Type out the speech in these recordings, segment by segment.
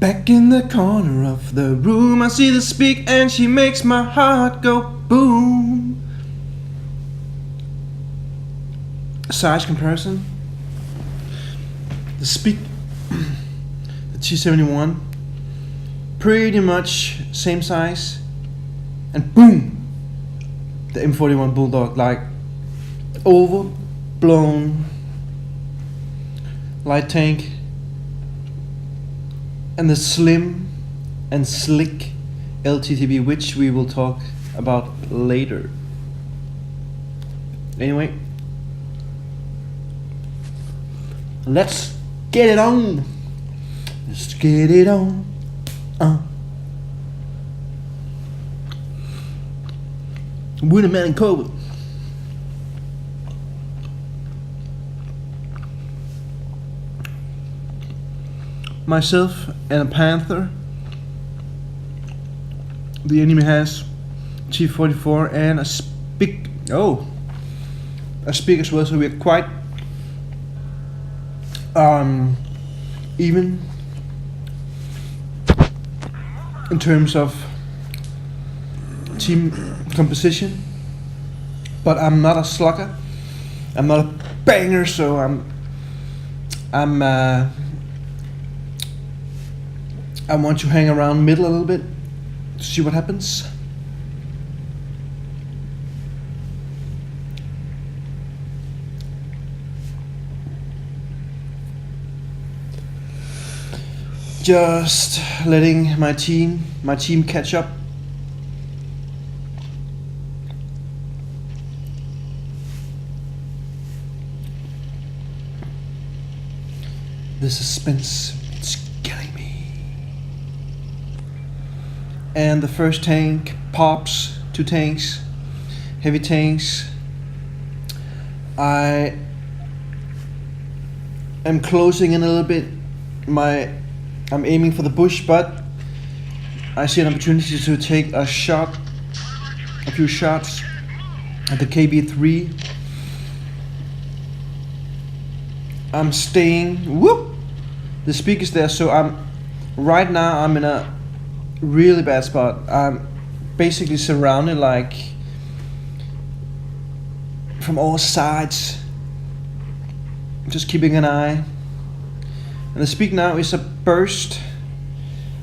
Back in the corner of the room, I see the Spic, and she makes my heart go boom. Size comparison. The Spic, the T71, pretty much same size, and boom, the M41 Bulldog, like overblown light tank. And the slim and slick LTTB, which we will talk about later. Anyway, let's get it on. Let's get it on. With a man in COVID. Myself and a panther. The enemy has T44 and a Spic. Oh, a Spic as well. So we're quite even in terms of team composition. But I'm not a slugger. I'm not a banger. So I want to hang around middle a little bit to see what happens. Just letting my team catch up. The suspense, it's killing me. And the first tank pops, 2 tanks, heavy tanks. I am closing in a little bit. I'm aiming for the bush, but I see an opportunity to take a few shots at the KB3. I'm staying, whoop! The Spic is there, so right now I'm in a really bad spot. I'm basically surrounded, like, from all sides. Just keeping an eye. And the Spic now is a burst.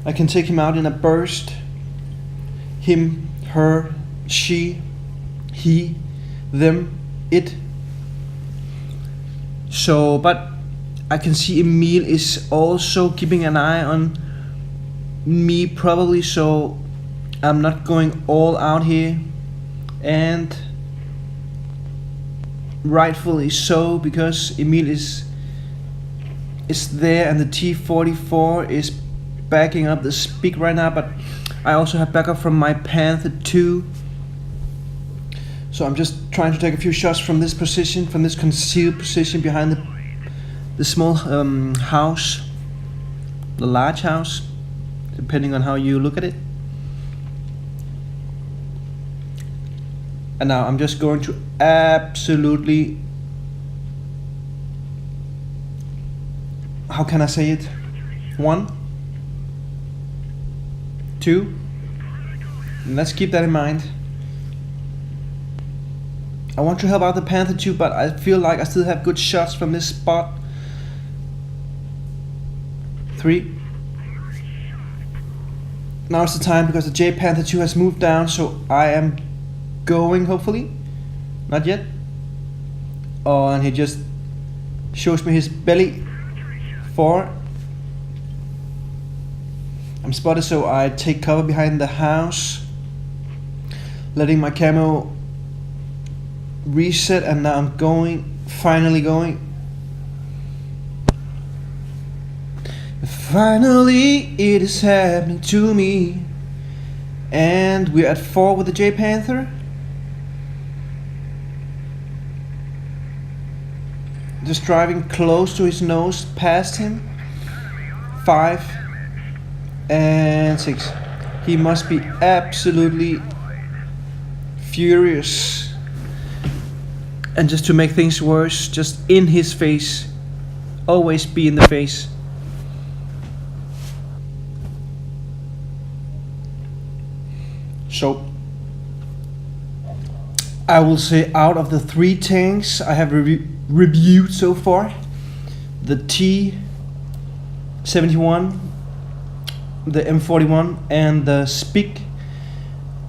I can take him out in a burst. Him, her, she, he, them, it. So, but I can see Emil is also keeping an eye on me, probably, so I'm not going all out here, and rightfully so, because Emil is there and the T44 is backing up the Spic right now, but I also have backup from my Panther 2. So I'm just trying to take a few shots from this position, from this concealed position behind the small house, the large house, depending on how you look at it. And now I'm just going to absolutely, how can I say it? 1, 2, and let's keep that in mind. I want to help out the Panther 2, but I feel like I still have good shots from this spot. 3. Now it's the time, because the J Panther 2 has moved down, so I am going, hopefully. Not yet. Oh, and he just shows me his belly. 4. I'm spotted, so I take cover behind the house, letting my camo reset, and now I'm going, finally going. Finally, it is happening to me. And we're at 4 with the J Panther. Just driving close to his nose, past him. 5 and 6. He must be absolutely furious. And just to make things worse, just in his face. Always be in the face. So I will say out of the 3 tanks I have reviewed so far, the T-71, the M41 and the Spic,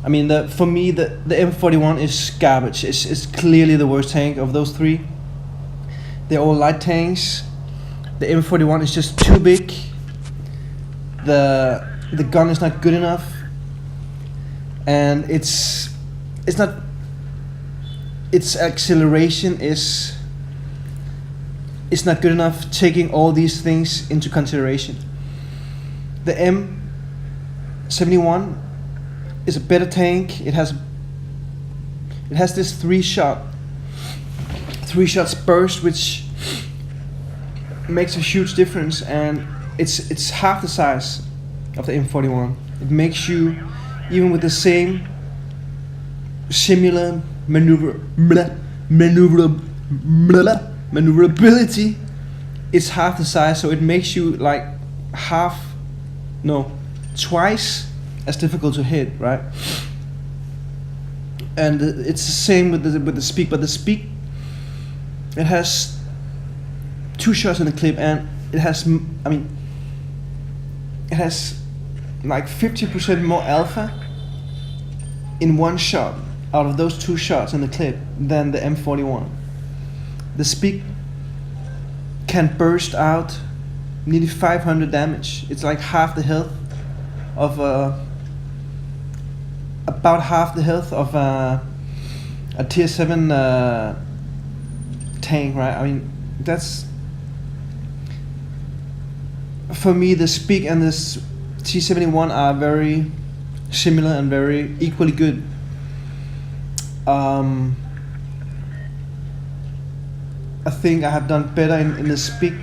I mean for me the M41 is garbage. It's clearly the worst tank of those 3. They're all light tanks. The M41 is just too big. The gun is not good enough, and its acceleration is not good enough, taking all these things into consideration. The M71 is a better tank. It has this 3 shots burst, which makes a huge difference, and it's half the size of the M41. It makes you, even with the same similar maneuverability, it's half the size, so it makes you like twice as difficult to hit, right? And it's the same with the Spic, but the Spic, it has 2 shots in the clip, and it has like 50% more alpha in 1 shot out of those 2 shots in the clip than the M41. The Spic can burst out nearly 500 damage. It's like half the health of about half the health of a tier 7 tank, right? I mean, that's, for me, the Spic and this T-71 are very similar and very equally good. I think I have done better in the Spic.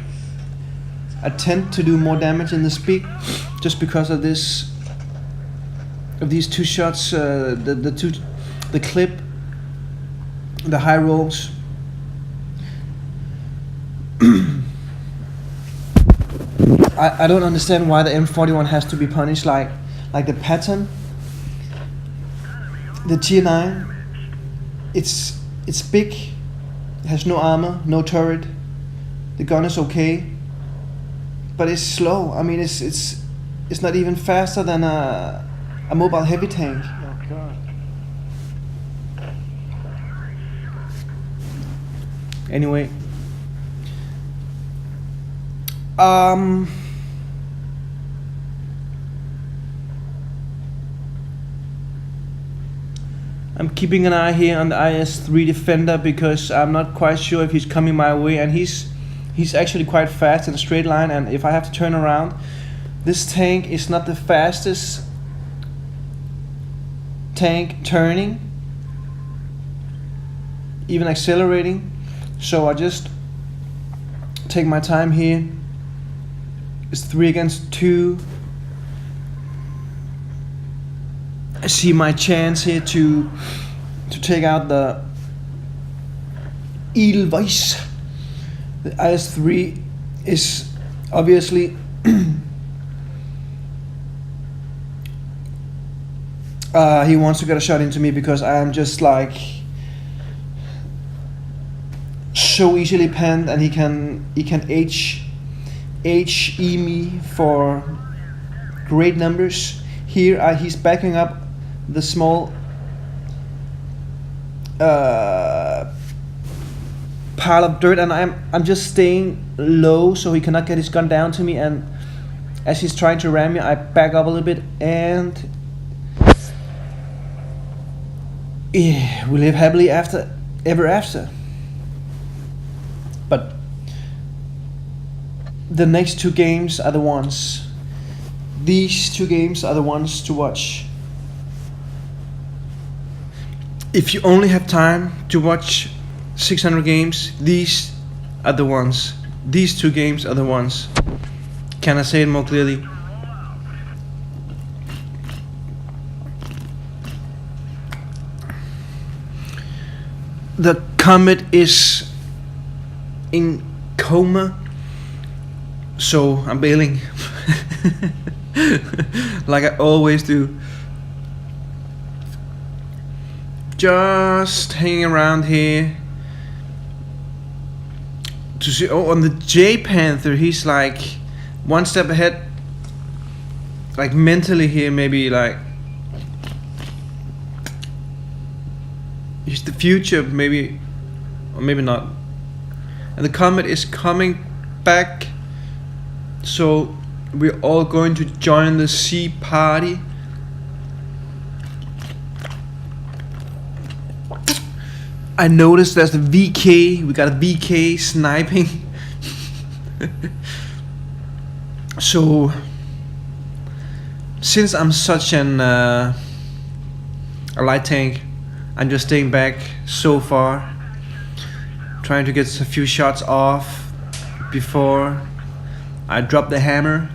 I tend to do more damage in the Spic just because of these 2 shots, the clip, the high rolls. I don't understand why the M41 has to be punished like the pattern. The tier 9, it's big, it has no armor, no turret. The gun is okay, but it's slow. I mean, it's not even faster than a mobile heavy tank. Oh God. Anyway, I'm keeping an eye here on the IS-3 Defender because I'm not quite sure if he's coming my way, and he's actually quite fast in a straight line, and if I have to turn around, this tank is not the fastest tank turning, even accelerating, so I just take my time here. It's 3 against 2. I see my chance here to take out the Edelweiss. The IS-3 is obviously he wants to get a shot into me because I am just like so easily panned, and he can HE me for great numbers. Here he's backing up the small pile of dirt, and I'm just staying low so he cannot get his gun down to me, and as he's trying to ram me, I back up a little bit, and we live happily ever after. But the next 2 games are the ones. These 2 games are the ones to watch. If you only have time to watch 600 games, these are the ones. These 2 games are the ones. Can I say it more clearly? The Comet is in coma, so I'm bailing. Like I always do. just hanging around here to see. Oh, on the J Panther, he's like one step ahead, like mentally here, maybe like he's the future, maybe, or maybe not. And the comet is coming back, so we're all going to join the sea party. I noticed there's a VK. We got a VK sniping. So since I'm such an a light tank, I'm just staying back so far, trying to get a few shots off before I drop the hammer.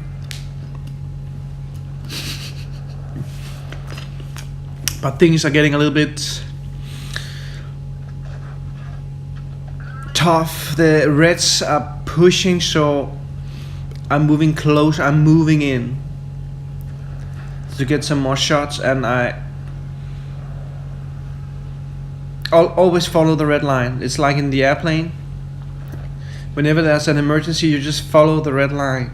But things are getting a little bit tough. The Reds are pushing, so I'm moving close. I'm moving in to get some more shots, and I'll always follow the red line. It's like in the airplane. Whenever there's an emergency, you just follow the red line.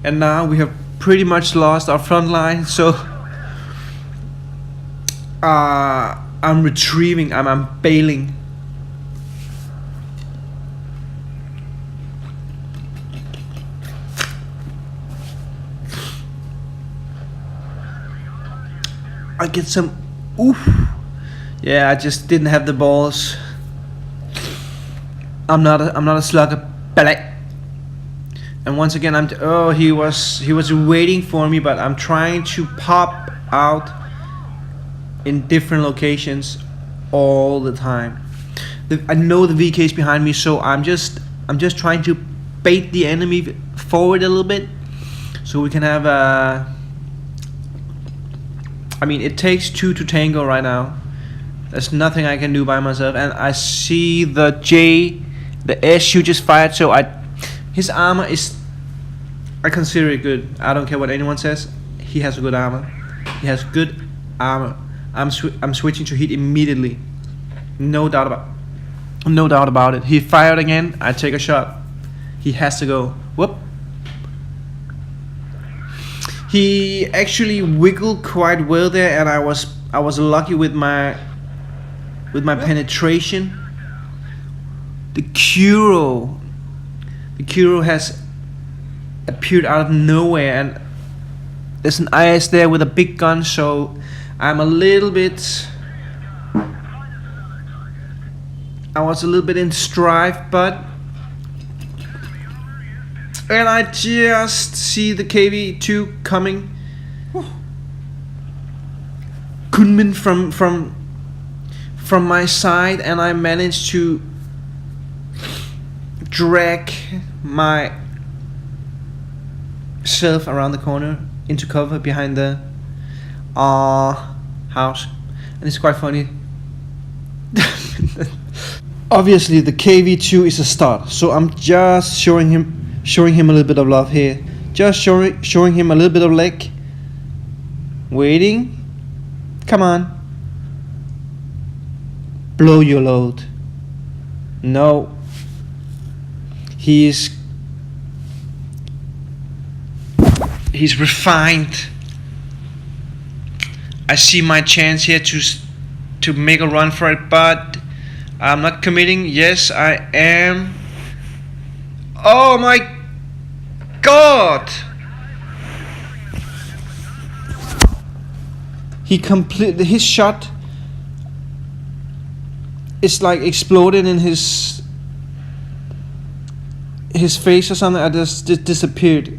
And now we have pretty much lost our front line, so I'm retrieving. I'm bailing. I get some. Oof. Yeah, I just didn't have the balls. I'm not a slugger. Black. And once again, he was waiting for me, but I'm trying to pop out in different locations all the time. I know the VK is behind me, so I'm just trying to bait the enemy forward a little bit, so we can have a. I mean, it takes two to tango right now. There's nothing I can do by myself. And I see the SU just fired, so his armor is, I consider it good. I don't care what anyone says. He has a good armor. He has good armor. I'm switching to heat immediately. No doubt about it. He fired again. I take a shot. He has to go. Whoop. He actually wiggled quite well there, and I was lucky with my penetration. The Kuro has appeared out of nowhere, and there's an IS there with a big gun, so I was a little bit in strife, and I just see the KV-2 coming. Kunmin from my side, and I managed to drag myself around the corner into cover behind the house, and it's quite funny. Obviously the KV-2 is a start, so I'm just showing him a little bit of love here. Just showing him a little bit of leg. Waiting. Come on. Blow your load. No. He's refined. I see my chance here to make a run for it, but I'm not committing. Yes, I am. Oh my God! His shot is like exploded in his face or something. I just disappeared.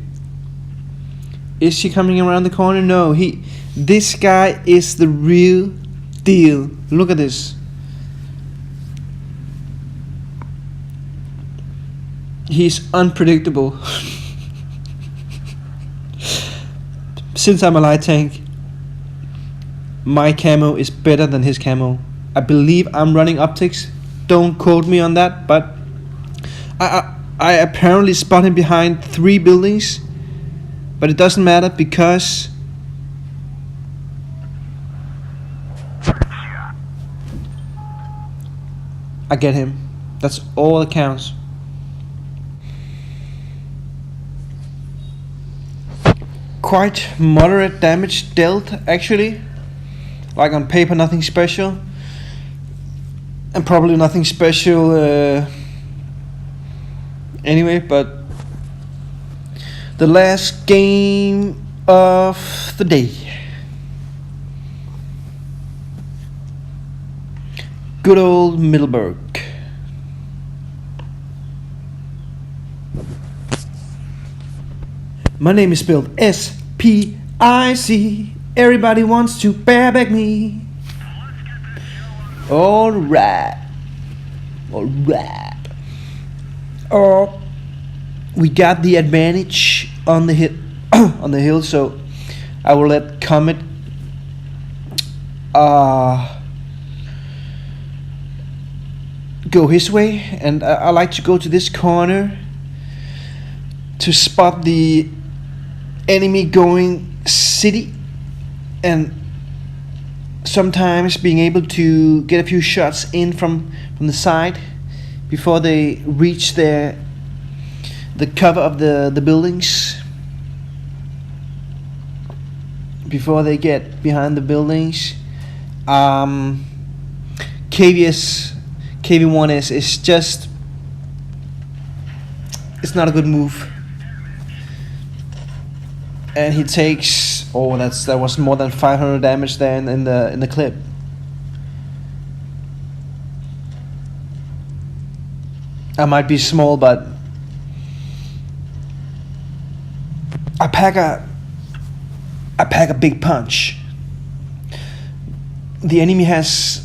Is she coming around the corner? No, this guy is the real deal. Look at this. He's unpredictable. Since I'm a light tank, my camo is better than his camo. I believe I'm running optics. Don't quote me on that, but I apparently spot him behind 3 buildings, but it doesn't matter because I get him. That's all that counts. Quite moderate damage dealt, actually. Like on paper, nothing special. And probably nothing special anyway, but the last game of the day. Good old Middleburg. My name is spelled S-P-I-C. Everybody wants to back me. Alright. We got the advantage on the hit on the hill, so I will let Comet go his way, and I like to go to this corner to spot the enemy going city, and sometimes being able to get a few shots in from the side before they reach the cover of the buildings, before they get behind the buildings. KV1S is just, it's not a good move. And he takes, that was more than 500 damage there in the clip. I might be small, but I pack a big punch. The enemy has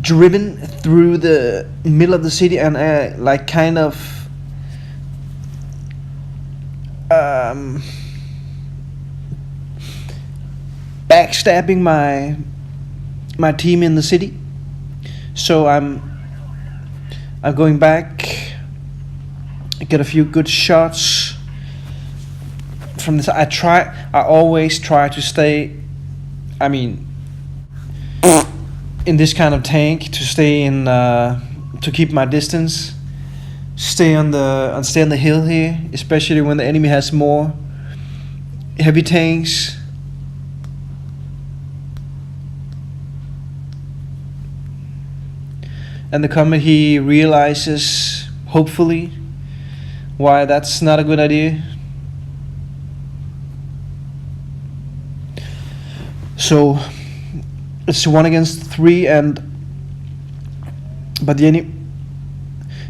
driven through the middle of the city and like kind of backstabbing my team in the city. So I'm going back, get a few good shots from this. I always try to stay, I mean, in this kind of tank, to stay in to keep my distance, stay on the hill here, especially when the enemy has more heavy tanks. And the Comet, he realizes, hopefully, why that's not a good idea. So it's 1 against 3, but the enemy.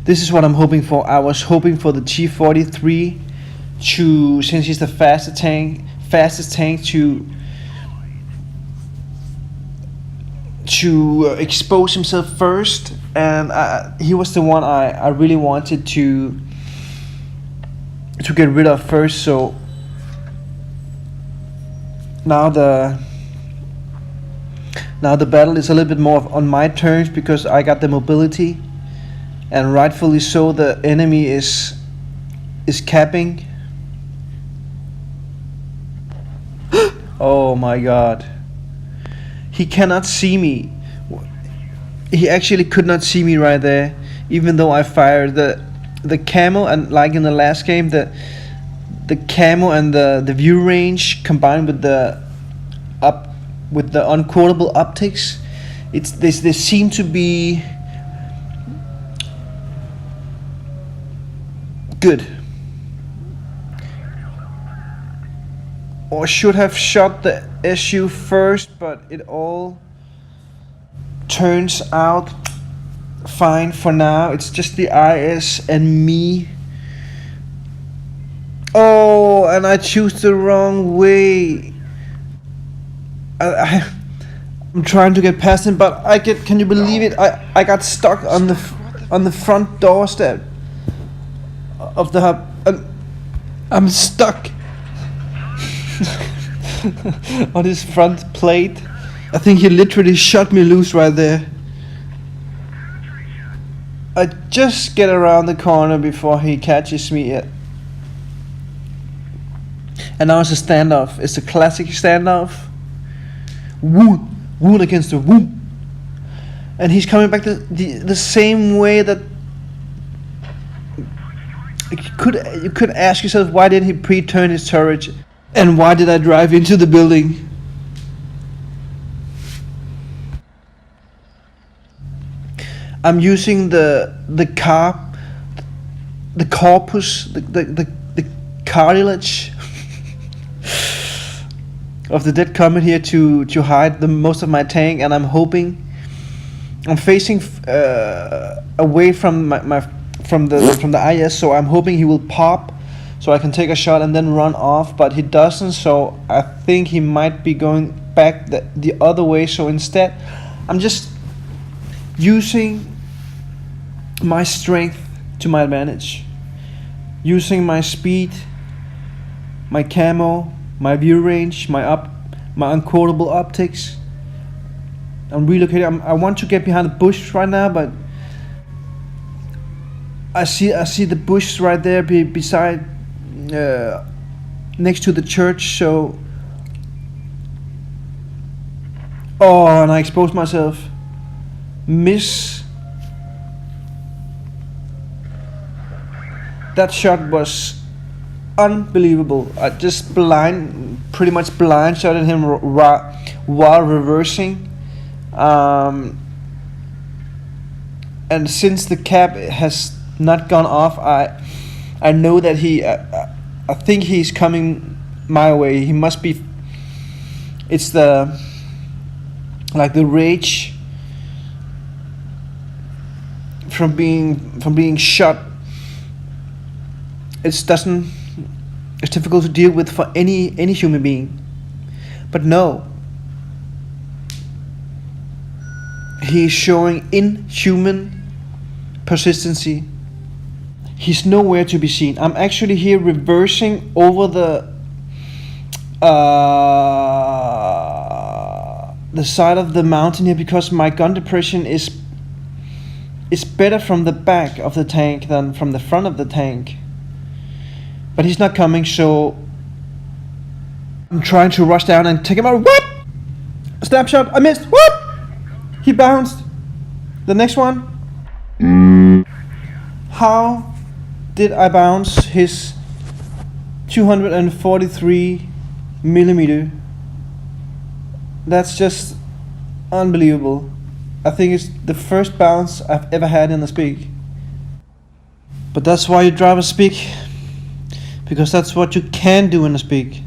This is what I'm hoping for. I was hoping for the T-43 to, since he's the fastest tank, to expose himself first, and he was the one I really wanted to get rid of first. So now the battle is a little bit more on my terms, because I got the mobility, and rightfully so. The enemy is capping. Oh my god. He cannot see me. He actually could not see me right there, even though I fired the camo, and like in the last game, the camo and the view range combined with the unquotable optics, they seem to be good. Or should have shot the SU first, but it all turns out fine for now. It's just the IS and me. Oh, and I choose the wrong way. I'm trying to get past him, but can you believe it? I got stuck on the front doorstep of the hub. I'm stuck on his front plate. I think he literally shot me loose right there. I just get around the corner before he catches me. And now it's a standoff. It's a classic standoff. Wound against the wound. and he's coming back the same way that you could ask yourself, why didn't he pre-turn his turret, and why did I drive into the building? I'm using the corpus, the cartilage of the dead comet here to hide the most of my tank, and I'm hoping I'm facing away from from the IS, so I'm hoping he will pop so I can take a shot and then run off, but he doesn't, so I think he might be going back the other way. So instead I'm just using my strength to my advantage, using my speed, my camo, my view range, my unquotable optics. I'm relocating. I want to get behind the bush right now, but I see the bush right there beside next to the church. So and I exposed myself. Miss. That shot was unbelievable. I just pretty much blind shotted him while reversing. And since the cap has not gone off, I know that I think he's coming my way. He must be. It's the rage from being shot. It's difficult to deal with for any human being. But no, he's showing inhuman persistency. He's nowhere to be seen. I'm actually here reversing over the side of the mountain here, because my gun depression is better from the back of the tank than from the front of the tank. But he's not coming, so I'm trying to rush down and take him out. What? A snapshot. I missed. What? He bounced. The next one. How did I bounce his 243 millimeter? That's just unbelievable. I think it's the first bounce I've ever had in a Spic. But that's why you drive a Spic. Because that's what you can do in a Spic.